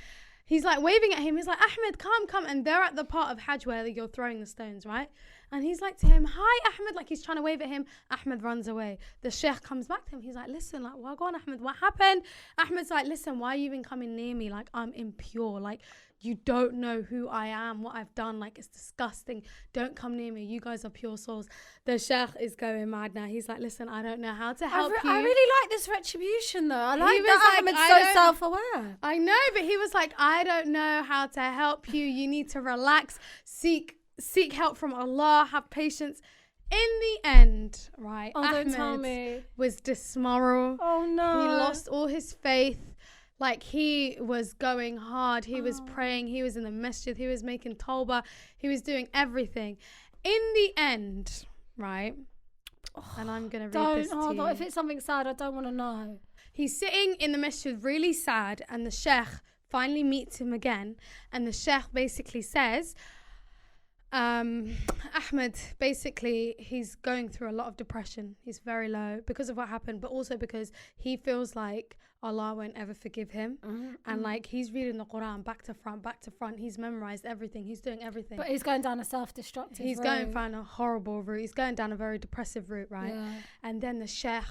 he's like waving at him, he's like, Ahmed, come, and they're at the part of Hajj where you're throwing the stones, right? And he's like to him, hi Ahmed, like he's trying to wave at him. Ahmed runs away. The sheikh comes back to him, he's like, listen, like, well, go on Ahmed, what happened? Ahmed's like, listen, why are you even coming near me? Like, I'm impure, like, you don't know who I am, what I've done, like, it's disgusting. Don't come near me. You guys are pure souls. The sheikh is going mad now. He's like, listen, I don't know how to help you. I really like this retribution, though. I like that Ahmed's so self-aware. I know, but he was like, I don't know how to help you. You need to relax, seek help from Allah, have patience. In the end, right, Ahmed was dismoral. Oh, no. He lost all his faith. Like, he was going hard. He was praying. He was in the masjid. He was making tawbah. He was doing everything. In the end, right? And I'm going to read this to you. If it's something sad, I don't want to know. He's sitting in the masjid really sad, and the sheikh finally meets him again. And the sheikh basically says, Ahmed, basically, he's going through a lot of depression. He's very low because of what happened, but also because he feels like Allah won't ever forgive him. And like, he's reading the Quran back to front. He's memorized everything. He's doing everything. But he's going down a self-destructive route. He's going down a horrible route. He's going down a very depressive route, right? Yeah. And then the sheikh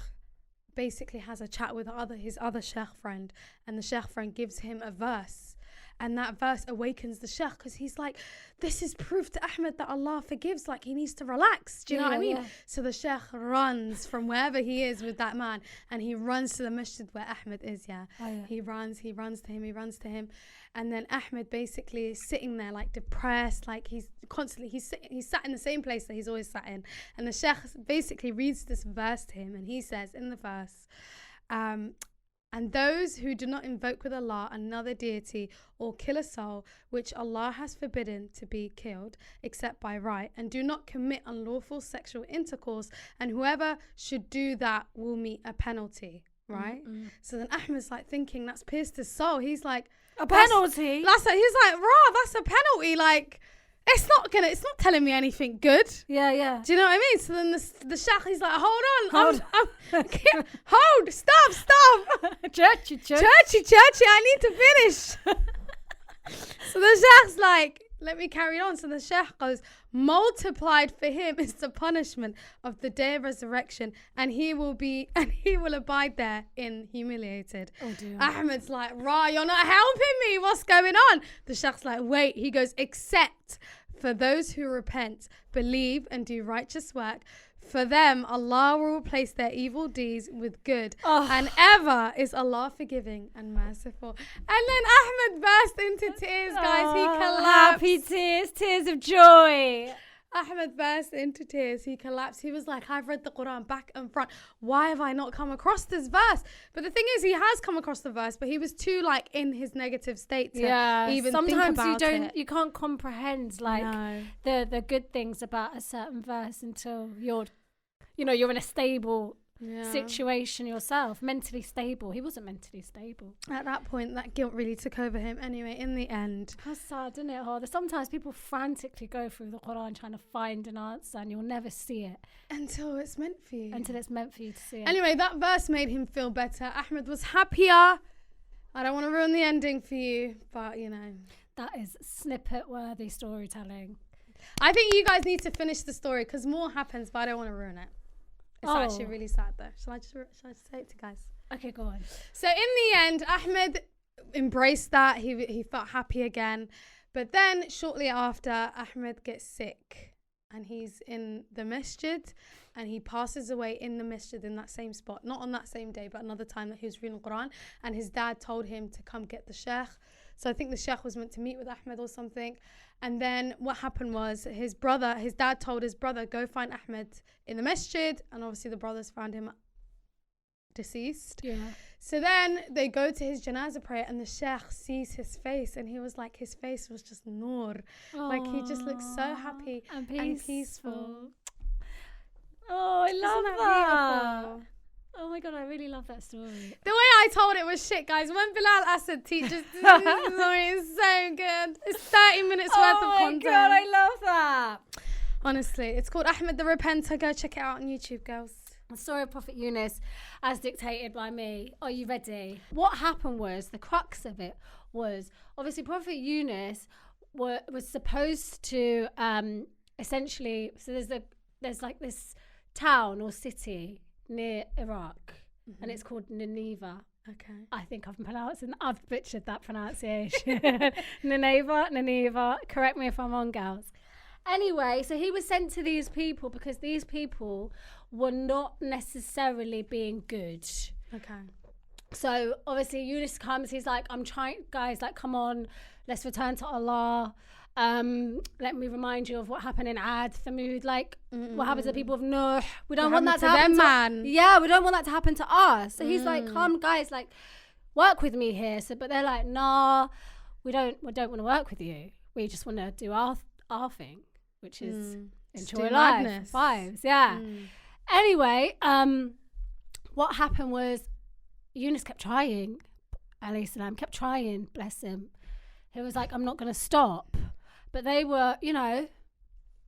basically has a chat with his other sheikh friend, and the sheikh friend gives him a verse. And that verse awakens the sheikh, because he's like, this is proof to Ahmed that Allah forgives. Like, he needs to relax. Do you know what I mean? Yeah. So the sheikh runs from wherever he is with that man, and he runs to the masjid where Ahmed is. He runs to him. And then Ahmed basically is sitting there like depressed, like he's sat in the same place that he's always sat in. And the sheikh basically reads this verse to him, and he says in the verse, and those who do not invoke with Allah another deity or kill a soul which Allah has forbidden to be killed except by right, and do not commit unlawful sexual intercourse, and whoever should do that will meet a penalty, right? So then Ahmed's like thinking, that's pierced his soul. He's like, a penalty? He's like, rah, that's a penalty. Like, it's not telling me anything good. Yeah. Do you know what I mean? So then the sheikh, he's like, hold on. Stop. Churchy, I need to finish. So the sheikh's like, let me carry on. So the sheikh goes, multiplied for him is the punishment of the day of resurrection, and he will abide there in humiliated. Oh dear. Ahmed's like, rah, you're not helping me. What's going on? The sheikh's like, wait. He goes, except for those who repent, believe, and do righteous work, for them Allah will replace their evil deeds with good, and ever is Allah forgiving and merciful. And then Ahmed burst into tears, guys. He collapsed. Happy tears of joy. Ahmed burst into tears. He collapsed. He was like, I've read the Quran back and front. Why have I not come across this verse? But the thing is, he has come across the verse, but he was too like in his negative state to even think about it. You can't comprehend like the good things about a certain verse until you're in a stable situation yourself, mentally stable. He wasn't mentally stable. At that point, that guilt really took over him. Anyway, in the end. How sad, isn't it? Sometimes people frantically go through the Quran trying to find an answer, and you'll never see it. Until it's meant for you. Until it's meant for you to see it. Anyway, that verse made him feel better. Ahmed was happier. I don't want to ruin the ending for you, but That is snippet-worthy storytelling. I think you guys need to finish the story because more happens, but I don't want to ruin it. It's actually really sad though. Shall I just say it to you guys? Okay, go on. So in the end, Ahmed embraced that. He felt happy again. But then shortly after, Ahmed gets sick and he's in the masjid and he passes away in the masjid in that same spot. Not on that same day, but another time that he was reading the Quran. And his dad told him to come get the sheikh. So I think the sheikh was meant to meet with Ahmed or something. And then what happened was his dad told his brother, go find Ahmed in the masjid. And obviously the brothers found him deceased. Yeah. So then they go to his janazah prayer and the sheikh sees his face and he was like, his face was just nur. Like he just looked so happy and peaceful. Oh, I love Isn't that. beautiful? Oh my God, I really love that story. The way I told it was shit, guys. When Bilal Asad teaches this story is so good. It's 30 minutes worth of content. Oh my God, I love that. Honestly, it's called Ahmed the Repenter. Go check it out on YouTube, girls. The story of Prophet Yunus as dictated by me. Are you ready? What happened was, the crux of it was, obviously Prophet Yunus was supposed to essentially, so there's like this town or city near Iraq and it's called Nineveh. Okay. I think I've butchered that pronunciation. Nineveh. Correct me if I'm wrong, girls. Anyway, so he was sent to these people because these people were not necessarily being good. Okay. So obviously Yunus comes, he's like, I'm trying, guys, like, come on, let's return to Allah. Let me remind you of what happened in Ad, Thamud, like what happened to the people of Nuh. We don't want that to happen to them, yeah, we don't want that to happen to us. So he's like, come guys, like, work with me here. So, but they're like, nah, we don't want to work with you. We just want to do our thing, which is enjoy life. Vibes, yeah. Anyway, what happened was Yunus kept trying, alayhi salam, kept trying, bless him. He was like, I'm not going to stop. But they were,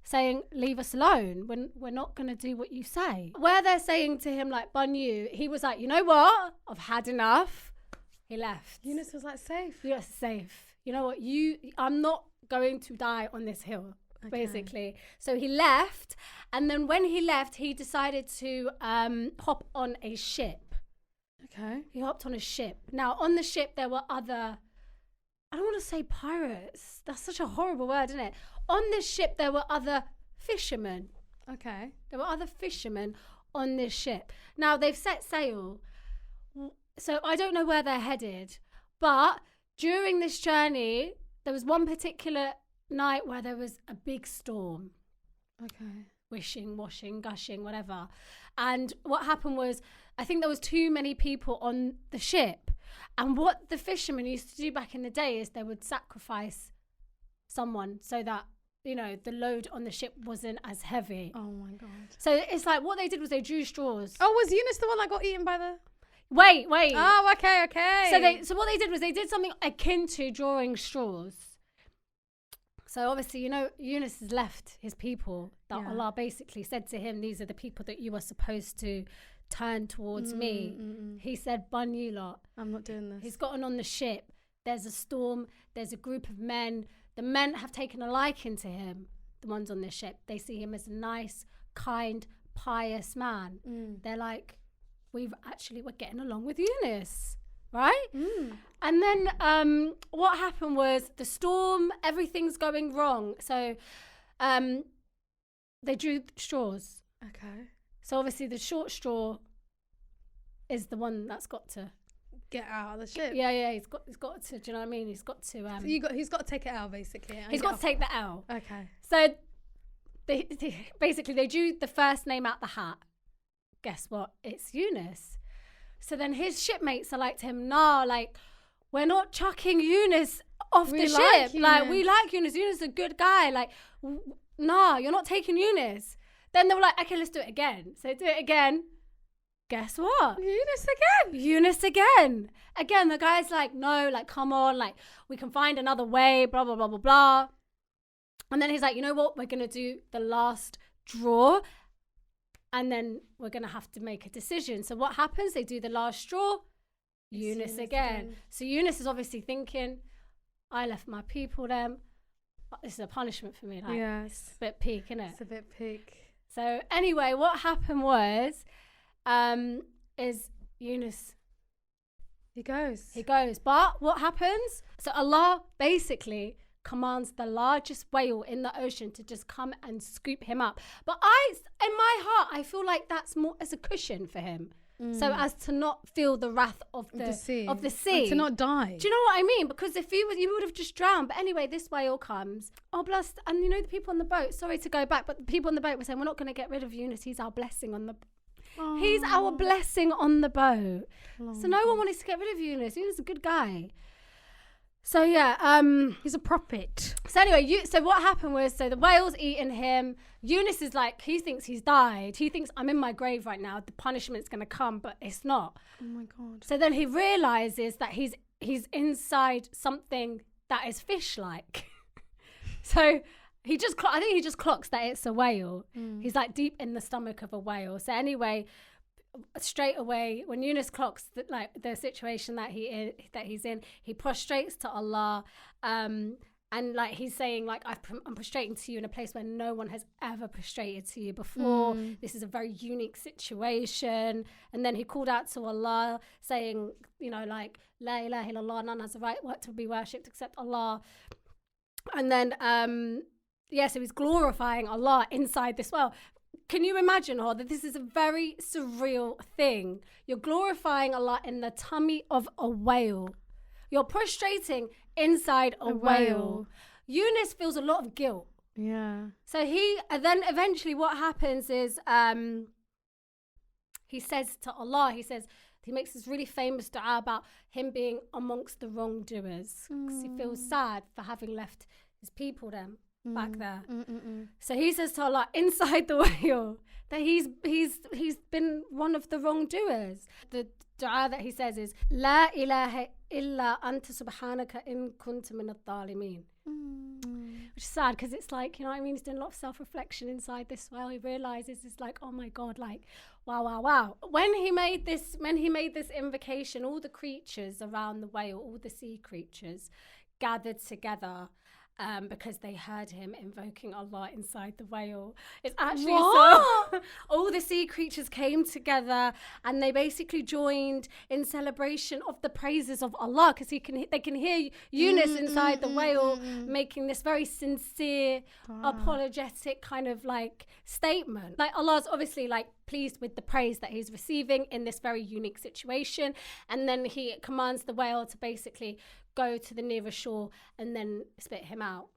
saying, leave us alone. We're not going to do what you say. Where they're saying to him, like, bun you, he was like, you know what? I've had enough. He left. Yunus was like, safe. Yes, safe. You know what? I'm not going to die on this hill. Basically. So he left, and then when he left, he decided to hop on a ship. Okay. He hopped on a ship. Now, on the ship, there were other, I don't want to say pirates. That's such a horrible word, isn't it? On this ship, there were other fishermen. Okay. There were other fishermen on this ship. Now, they've set sail. So I don't know where they're headed. But during this journey, there was one particular night where there was a big storm. Okay. Wishing, washing, gushing, whatever. And what happened was, I think there was too many people on the ship. And what the fishermen used to do back in the day is they would sacrifice someone so that, the load on the ship wasn't as heavy. Oh my God. So it's like what they did was they drew straws. Oh, was Yunus the one that got eaten by the... Wait. Oh, okay. So what they did was they did something akin to drawing straws. So obviously, Yunus has left his people that Allah basically said to him, these are the people that you are supposed to turn towards me. He said, bun you lot. I'm not doing this. He's gotten on the ship. There's a storm. There's a group of men. The men have taken a liking to him, the ones on this ship. They see him as a nice, kind, pious man. They're like, we're getting along with Yunus. Right? And then what happened was the storm, everything's going wrong. So they drew straws. Okay. So obviously the short straw is the one that's got to get out of the ship. Yeah, he's got to, do you know what I mean? He's got to so he's got to take it out basically. He's got to take the L. Okay. So they basically they drew the first name out the hat. Guess what? It's Yunus. So then his shipmates are like to him, nah, like, we're not chucking Yunus off the ship. Like, we like Yunus. Yunus is a good guy. Like, nah, you're not taking Yunus. Then they were like, okay, let's do it again. So they do it again. Guess what? Yunus again. Again, the guy's like, no, like, come on. Like, we can find another way, blah, blah, blah, blah, blah. And then he's like, you know what? We're going to do the last draw. And then we're going to have to make a decision. So what happens? They do the last straw. Yunus again. So Yunus is obviously thinking, I left my people then. This is a punishment for me. Like, yes. It's a bit peak, isn't it? It's a bit peak. So anyway, what happened was, is Yunus, He goes. but what happens? So Allah basically commands the largest whale in the ocean to just come and scoop him up. But in my heart, I feel like that's more as a cushion for him. So as to not feel the wrath of the sea. And to not die. Do you know what I mean? Because if you would have just drowned. But anyway, this whale comes. Oh, blessed. And you know the people on the boat, sorry to go back, but the people on the boat were saying, we're not going to get rid of Yunus. He's our blessing on the He's our blessing on the boat. So no one wanted to get rid of Yunus. Yunus is a good guy. So yeah, he's a prophet. So anyway, so what happened was, so the whale's eating him. Eunice is like, he thinks he's died. He thinks, I'm in my grave right now. The punishment's going to come, but it's not. Oh my God. So then he realizes that he's inside something that is fish-like. So I think he just clocks that it's a whale. He's like deep in the stomach of a whale. So anyway, straight away, when Yunus clocks the situation that he's in, he prostrates to Allah, and like he's saying, like, I'm prostrating to you in a place where no one has ever prostrated to you before. This is a very unique situation. And then he called out to Allah, saying, you know, like, La ilaha illallah, none has the right to be worshipped except Allah. And then so he's glorifying Allah inside this well. Can you imagine, that this is a very surreal thing? You're glorifying Allah in the tummy of a whale. You're prostrating inside a whale. Yunus feels a lot of guilt. Yeah. So then eventually what happens is he says to Allah, he makes this really famous dua about him being amongst the wrongdoers, because he feels sad for having left his people back there. So he says to Allah inside the whale that he's been one of the wrongdoers. The dua that he says is La ilaha illa anta subhanaka in kunta min adh-dhalimin. Which is sad, because it's like, you know what I mean, he's doing a lot of self-reflection inside this whale. He realizes it's like, oh my God, like, wow. When he made this invocation, all the creatures around the whale, all the sea creatures gathered together, because they heard him invoking Allah inside the whale. It's actually so all the sea creatures came together and they basically joined in celebration of the praises of Allah, because they can hear Yunus inside the whale making this very sincere, apologetic kind of like statement. Like Allah's obviously like pleased with the praise that he's receiving in this very unique situation, and then he commands the whale to basically go to the nearest shore and then spit him out.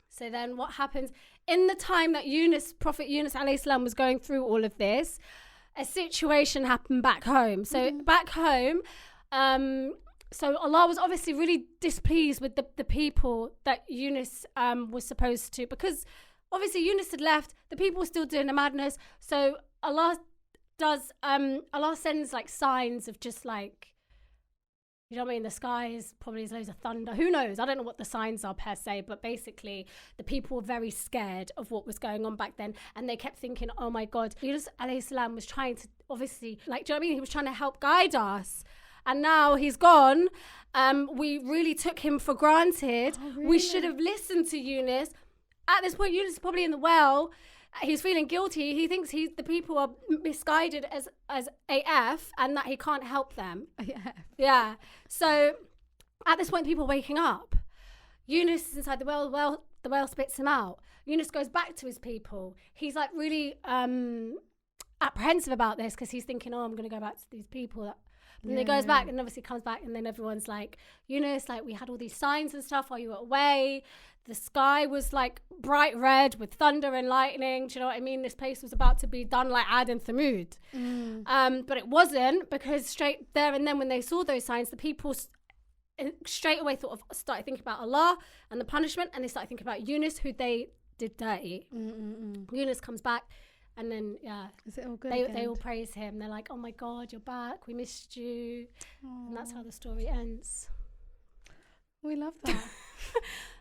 So then what happens in the time that Prophet Yunus alayhi salam was going through all of this, a situation happened back home. So back home, so Allah was obviously really displeased with the people that Yunus was supposed to, because obviously Yunus had left, the people were still doing the madness. So Allah sends like signs of just like, you know what I mean? The sky is probably there's loads of thunder. Who knows? I don't know what the signs are per se, but basically the people were very scared of what was going on back then. And they kept thinking, oh my God, Yunus alayhi salam was trying to obviously, like, do you know what I mean? He was trying to help guide us. And now he's gone. We really took him for granted. Oh, really? We should have listened to Yunus. At this point, Yunus is probably in the well. He's feeling guilty. He thinks the people are misguided as AF and that he can't help them. Yeah. So at this point, people are waking up. Yunus is inside the well. The whale spits him out. Yunus goes back to his people. He's like really apprehensive about this, because he's thinking, oh, I'm going to go back to these people. And then he goes back and obviously comes back, and then everyone's like, Yunus, like, we had all these signs and stuff while you were away. The sky was like bright red with thunder and lightning. Do you know what I mean? This place was about to be done like Ad and Thamud. But it wasn't, because straight there and then when they saw those signs, the people straight away started thinking about Allah and the punishment, and they started thinking about Yunus, who they did dirty. Yunus comes back. And then, is it all good? They all praise him. They're like, oh my God, you're back. We missed you. Aww. And that's how the story ends. We love that.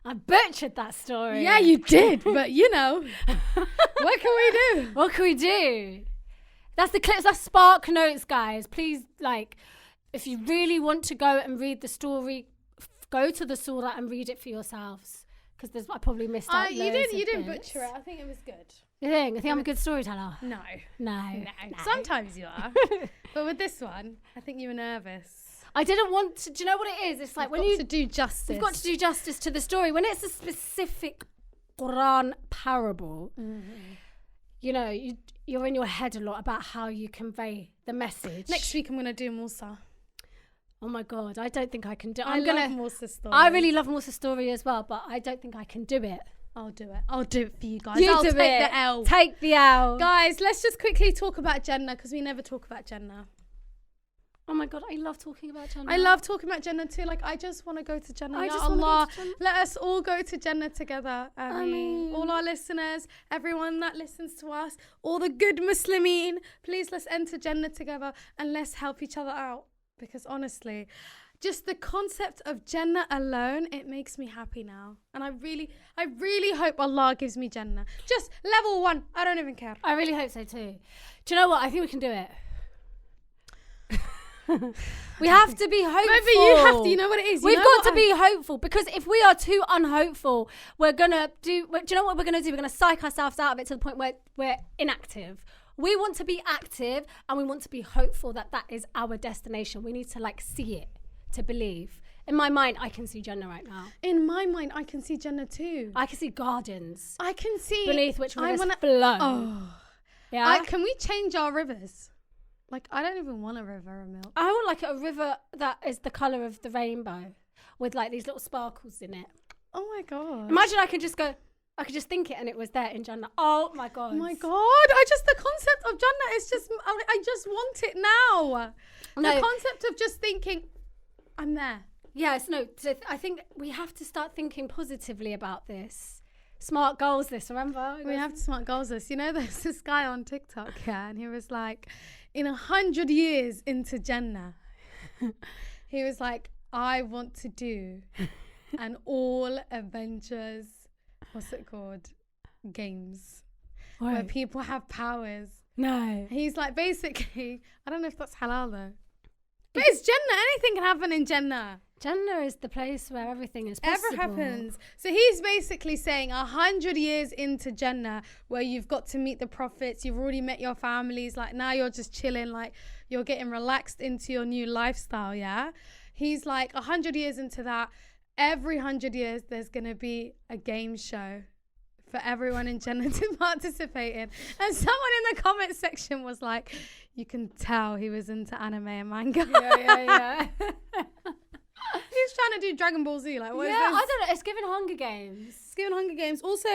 I butchered that story. Yeah, you did. But, you know, what can we do? What can we do? That's the clips. That's Spark Notes, guys. Please, like, if you really want to go and read the story, go to the surah and read it for yourselves. Because I probably missed out. You didn't butcher it. I think it was good. You think? I think I'm a good storyteller. No. No. Sometimes you are. But with this one, I think you were nervous. I didn't want to. Do you know what it is? It's like when you to do justice. You've got to do justice to the story. When it's a specific Quran parable, you know, you're in your head a lot about how you convey the message. Next week I'm going to do Musa. Oh my God, I don't think I can do it. I love Musa's story. I really love Musa's story as well, but I don't think I can do it. I'll do it. I'll do it for you guys. I'll take the L. Take the L. Guys, let's just quickly talk about Jannah because we never talk about Jannah. Oh my God, I love talking about Jannah. I love talking about Jannah too. Like, I just want to go to Jannah. I Ya just wanna Allah, go to Jannah. let us all go to Jannah together. Ameen. All our listeners, everyone that listens to us, all the good Muslimeen, please let's enter Jannah together and let's help each other out. Because honestly, just the concept of Jannah alone, it makes me happy now. And I really hope Allah gives me Jannah. Just level 1. I don't even care. I really hope so too. Do you know what? I think we can do it. We have to be hopeful. Maybe you have to. You know what it is? We've got to be hopeful, because if we are too unhopeful, we're going to do you know what we're going to do? We're going to psych ourselves out of it to the point where we're inactive. We want to be active and we want to be hopeful that that is our destination. We need to see it to believe. In my mind, I can see Jannah right now. In my mind, I can see Jannah too. I can see gardens. I can see beneath which rivers flow. Oh. Yeah. Can we change our rivers? I don't even want a river, Emil. I want a river that is the colour of the rainbow with these little sparkles in it. Oh my God. Imagine I could just think it and it was there in Jannah. Oh my God. Oh my God. The concept of Jannah is just, I just want it now. No. The concept of just thinking, I'm there. Yes, no. So I think we have to start thinking positively about this. Smart goals this, remember? We have to smart goals this. You know, there's this guy on TikTok, and he was like, in 100 years into Jannah, he was like, I want to do an all Avengers, what's it called? Games. Why? Where people have powers. No. He's like, basically, I don't know if that's halal though. But it's Jannah. Anything can happen in Jannah. Jannah is the place where everything is possible. Ever happens. So he's basically saying 100 years into Jannah, where you've got to meet the prophets, you've already met your families, now you're just chilling, you're getting relaxed into your new lifestyle, yeah? He's 100 years into that, every 100 years there's going to be a game show for everyone in Jannah to participate in. And someone in the comment section was like, you can tell he was into anime and manga. Yeah. He's trying to do Dragon Ball Z. What is this? I don't know. It's given Hunger Games. It's given Hunger Games. Also,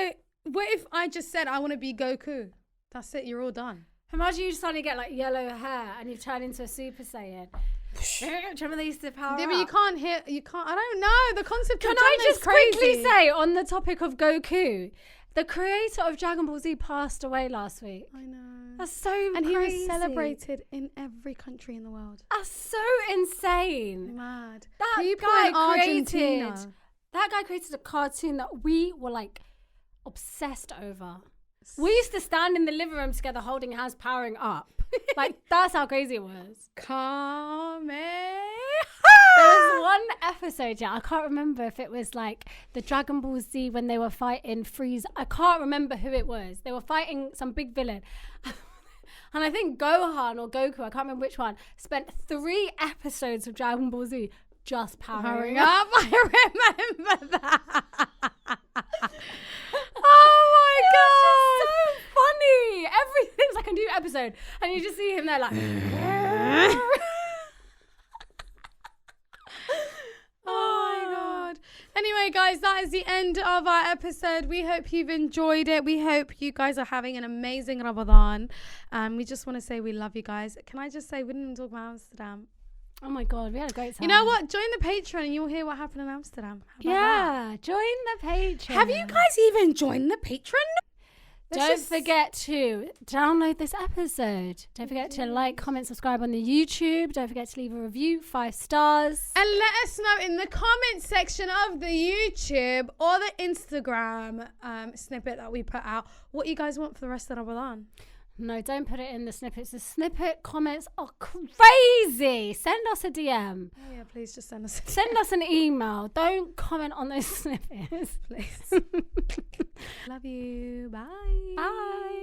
what if I just said I want to be Goku? That's it. You're all done. Imagine you suddenly get yellow hair and you turn into a Super Saiyan. Do you remember they used to power Yeah, but up? you can't hear. You can't. I don't know. The concept of Can Jannah I just is crazy. quickly say on the topic of Goku, the creator of Dragon Ball Z passed away last week. I know. That's so and crazy. He was celebrated in every country in the world. That's so insane. Mad. That People guy in Argentina. That guy created a cartoon that we were obsessed over. We used to stand in the living room together holding hands, powering up. That's how crazy it was. Kame. There was one episode, I can't remember if it was the Dragon Ball Z when they were fighting Frieza. I can't remember who it was. They were fighting some big villain. And I think Gohan or Goku, I can't remember which one, spent 3 episodes of Dragon Ball Z just powering up. I remember that. Oh my God. It's so funny. Everything's like a new episode. And you just see him there Oh my God. Anyway, guys, that is the end of our episode. We hope you've enjoyed it. We hope you guys are having an amazing Ramadan. We just want to say we love you guys. Can I just say we didn't even talk about Amsterdam? Oh my God, we had a great time. You know what? Join the Patreon and you'll hear what happened in Amsterdam. Yeah, join the Patreon. Have you guys even joined the Patreon? Don't forget to download this episode. Don't forget to like, comment, subscribe on the YouTube. Don't forget to leave a review, 5 stars. And let us know in the comment section of the YouTube or the Instagram snippet that we put out what you guys want for the rest of Ramadan. No, don't put it in the snippets. The snippet comments are crazy. Send us a DM. Oh yeah, please just send us. Send us an email. Don't comment on those snippets. Please. Love you. Bye. Bye.